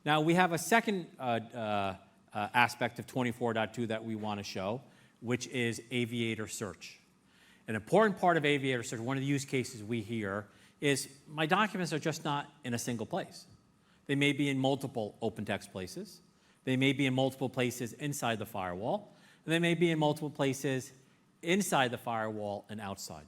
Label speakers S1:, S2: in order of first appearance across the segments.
S1: Now, we have a second aspect of 24.2 that we want to show, which is Aviator search. An important part of Aviator search, one of the use cases we hear, is my documents are just not in a single place. They may be in multiple OpenText places. They may be in multiple places inside the firewall. And they may be in multiple places inside the firewall and outside.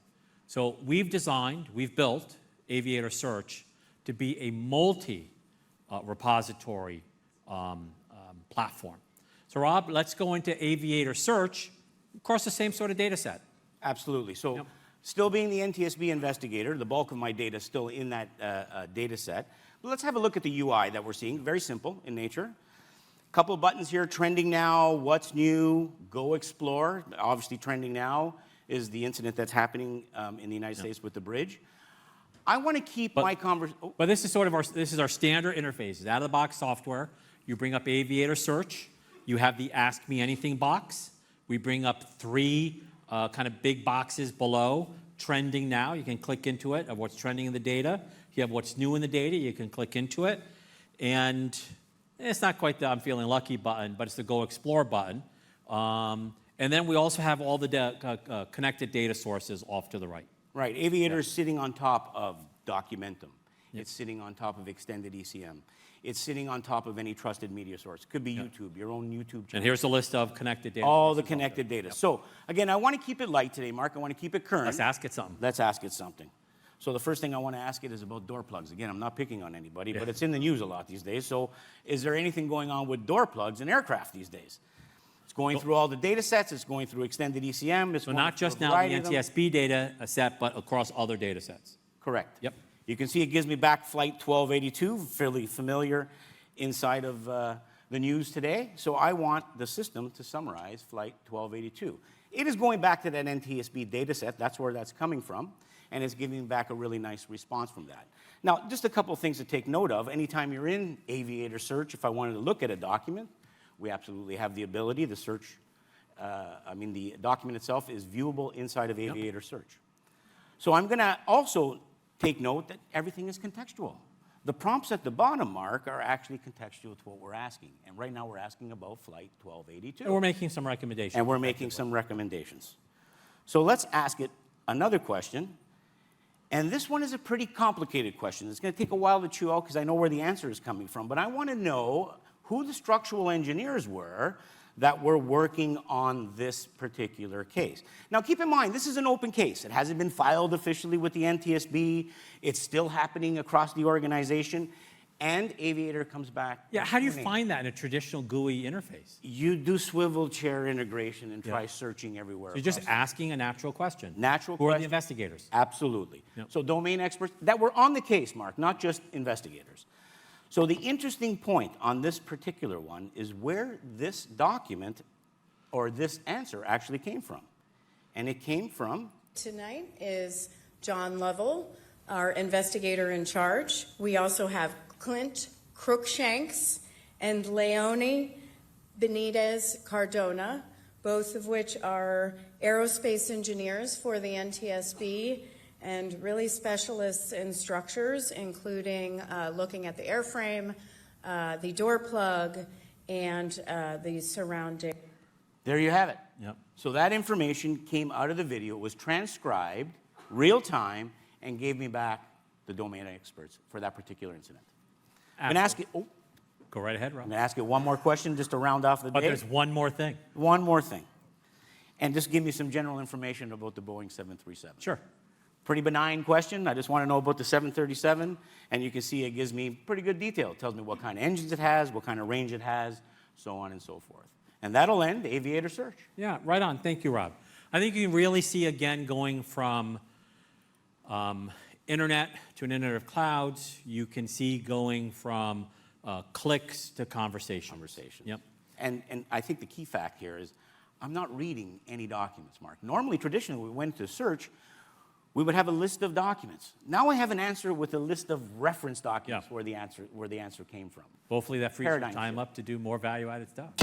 S1: So we've built Aviator search to be a multi-repository platform. So Rob, let's go into Aviator search across the same sort of data set.
S2: Absolutely. So still being the NTSB investigator, the bulk of my data is still in that data set. But let's have a look at the UI that we're seeing. Very simple in nature. Couple of buttons here, trending now, what's new, go explore. Obviously trending now is the incident that's happening in the United States with the bridge. I want to keep my conversation. Oh.
S1: But this is sort of our standard interface. It's out-of-the-box software. You bring up Aviator search. You have the Ask Me Anything box. We bring up three kind of big boxes below. Trending now, you can click into it of what's trending in the data. If you have what's new in the data, you can click into it. And it's not quite the I'm feeling lucky button, but it's the Go Explore button. And then we also have all the connected data sources off to the right.
S2: Right. Aviator is sitting on top of Documentum. Yep. It's sitting on top of Extended ECM. It's sitting on top of any trusted media source. It could be YouTube, your own YouTube channel.
S1: And here's a list of connected data.
S2: All the connected data. Yep. So, again, I want to keep it light today, Mark. I want to keep it current.
S1: Let's ask it something.
S2: Let's ask it something. So the first thing I want to ask it is about door plugs. Again, I'm not picking on anybody, but it's in the news a lot these days. So is there anything going on with door plugs in aircraft these days? It's going through all the data sets. It's going through Extended ECM. It's
S1: so not just now the NTSB data set, but across other data sets.
S2: Correct.
S1: Yep.
S2: You can see it gives me back Flight 1282, fairly familiar inside of the news today. So I want the system to summarize Flight 1282. It is going back to that NTSB data set. That's where that's coming from. And it's giving back a really nice response from that. Now, just a couple of things to take note of. Anytime you're in Aviator search, if I wanted to look at a document, we absolutely have the ability to search. The document itself is viewable inside of Aviator search. So I'm going to also take note that everything is contextual. The prompts at the bottom, Mark, are actually contextual to what we're asking. And right now we're asking about Flight 1282.
S1: And we're making some recommendations.
S2: And we're making some recommendations. So let's ask it another question. And this one is a pretty complicated question. It's going to take a while to chew out because I know where the answer is coming from. But I want to know who the structural engineers were that were working on this particular case. Now, keep in mind, this is an open case. It hasn't been filed officially with the NTSB. It's still happening across the organization. And Aviator comes back.
S1: Yeah, how do you find that in a traditional GUI interface?
S2: You do swivel chair integration and try searching everywhere.
S1: So you're just asking a natural question.
S2: Natural
S1: question.
S2: Who
S1: are the investigators?
S2: Absolutely.
S1: Yep.
S2: So domain experts that were on the case, Mark, not just investigators. So the interesting point on this particular one is where this document or this answer actually came from. And it came from...
S3: Tonight is John Lovell, our investigator in charge. We also have Clint Crookshanks and Leone Benitez Cardona, both of which are aerospace engineers for the NTSB and really specialists in structures, including looking at the airframe, the door plug, and the surrounding.
S2: There you have it.
S1: Yep.
S2: So that information came out of the video, was transcribed, real time, and gave me back the domain experts for that particular incident. I'm going to ask it. Oh,
S1: go right ahead, Rob.
S2: I'm going to ask it one more question just to round off the day.
S1: But there's one more thing.
S2: One more thing. And just give me some general information about the Boeing 737.
S1: Sure.
S2: Pretty benign question. I just want to know about the 737. And you can see it gives me pretty good detail. It tells me what kind of engines it has, what kind of range it has, so on and so forth. And that'll end Aviator search.
S1: Yeah, right on. Thank you, Rob. I think you can really see, again, going from internet to an internet of clouds. You can see going from clicks to conversations.
S2: Yep. And I think the key fact here is I'm not reading any documents, Mark. Normally, traditionally, we went to search, we would have a list of documents. Now I have an answer with a list of reference documents where the answer came from.
S1: Hopefully that frees your time up to do more value-added stuff.